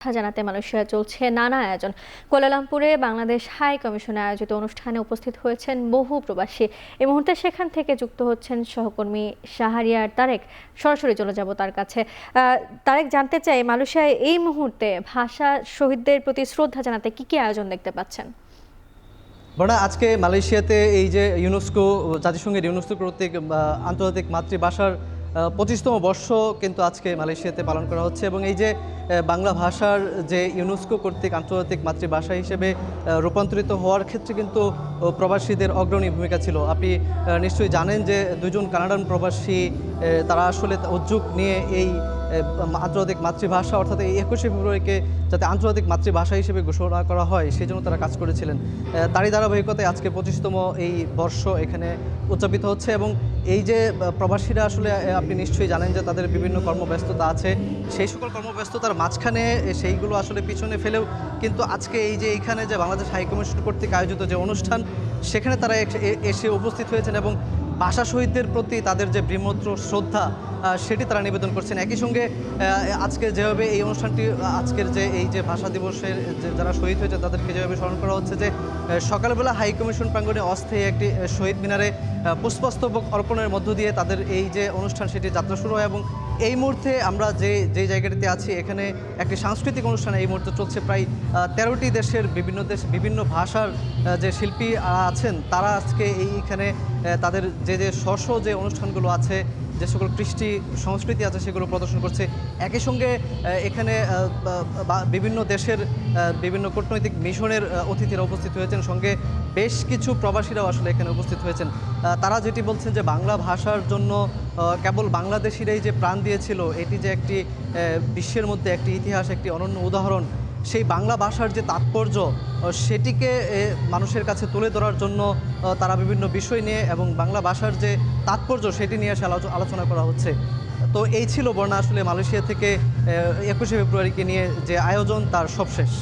শ্রদ্ধা জানাতে মালয়েশিয়ায় চলছে নানা আয়োজন। কুয়ালালামপুরে বাংলাদেশ হাই কমিশনে আয়োজিত অনুষ্ঠানে উপস্থিত হয়েছেন বহু প্রবাসী। এই মুহূর্তে সেখান থেকে যুক্ত হচ্ছেন সহকর্মী শাহরিয়ার তারেক। সরাসরি চলে যাব তার কাছে। তারেক, জানতে চাই মালয়েশিয়ায় এই মুহূর্তে ভাষা শহীদদের প্রতি শ্রদ্ধা জানাতে কি আয়োজন দেখতে পাচ্ছেন? আজকে মালয়েশিয়াতে এই যে ইউনেস্কো জাতিসংঘের ইউনেস্কো কর্তৃক আন্তর্জাতিক মাতৃভাষার 25তম বর্ষ কিন্তু আজকে মালয়েশিয়াতে পালন করা হচ্ছে, এবং এই যে বাংলা ভাষার যে ইউনেস্কো কর্তৃক আন্তর্জাতিক মাতৃভাষা হিসেবে রূপান্তরিত হওয়ার ক্ষেত্রে কিন্তু প্রবাসীদের অগ্রণী ভূমিকা ছিল। আপনি নিশ্চয়ই জানেন যে দুজন কানাডান প্রবাসী তারা আসলে উদ্যোগ নিয়ে এই আন্তর্জাতিক মাতৃভাষা অর্থাৎ এই 21শে ফেব্রুয়ারিকে যাতে আন্তর্জাতিক মাতৃভাষা হিসেবে ঘোষণা করা হয় সেই জন্য তারা কাজ করেছিলেন। তারই ধারাবাহিকতায় আজকে 25তম এই বর্ষ এখানে উদযাপিত হচ্ছে, এবং এই যে প্রবাসীরা আসলে আপনি নিশ্চয়ই জানেন যে তাদের বিভিন্ন কর্মব্যস্ততা আছে, সেই সকল কর্মব্যস্ততার মাঝখানে সেইগুলো আসলে পিছনে ফেলেও কিন্তু আজকে এই যে এইখানে যে বাংলাদেশ হাইকমিশন কর্তৃক আয়োজিত যে অনুষ্ঠান সেখানে তারা এসে উপস্থিত হয়েছেন এবং ভাষা শহীদদের প্রতি তাদের যে বৃহত্তর শ্রদ্ধা সেটি তারা নিবেদন করছেন। একই সঙ্গে আজকে যেভাবে এই অনুষ্ঠানটি আজকের যে এই যে ভাষা দিবসের যারা শহীদ হয়েছে তাদেরকে যেভাবে স্মরণ করা হচ্ছে, যে সকালবেলা হাই কমিশন প্রাঙ্গণে অস্থায়ী একটি শহীদ মিনারে পুষ্পস্তবক অর্পণের মধ্য দিয়ে তাদের এই যে অনুষ্ঠান সেটি যাত্রা শুরু হয়, এবং এই মুহূর্তে আমরা যে জায়গাটিতে আছি এখানে একটি সাংস্কৃতিক অনুষ্ঠান এই মুহূর্তে চলছে। প্রায় 13টি দেশের বিভিন্ন ভাষার যে শিল্পী আছেন তারা আজকে এইখানে তাদের যে যে অনুষ্ঠানগুলো আছে, যে সকল কৃষ্টি সংস্কৃতি আছে সেগুলো প্রদর্শন করছে। একই সঙ্গে এখানে বিভিন্ন দেশের বিভিন্ন কূটনৈতিক মিশনের অতিথিরা উপস্থিত হয়েছেন, সঙ্গে বেশ কিছু প্রবাসীরাও আসলে এখানে উপস্থিত হয়েছেন। তারা যেটি বলছেন যে বাংলা ভাষার জন্য কেবল বাংলাদেশিরাই যে প্রাণ দিয়েছিল, এটি যে একটি বিশ্বের মধ্যে একটি ইতিহাস, একটি অনন্য উদাহরণ, সেই বাংলা ভাষার যে তাৎপর্য সেটিকে মানুষের কাছে তুলে ধরার জন্য তারা বিভিন্ন বিষয় নিয়ে এবং বাংলা ভাষার যে তাৎপর্য সেটি নিয়ে এসে আলোচনা করা হচ্ছে। তো এই ছিল বর্ণা আসলে মালয়েশিয়া থেকে 21শে ফেব্রুয়ারিকে নিয়ে যে আয়োজন তার সবশেষ।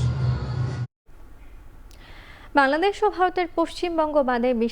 বাংলাদেশ ও ভারতের পশ্চিমবঙ্গ বাদে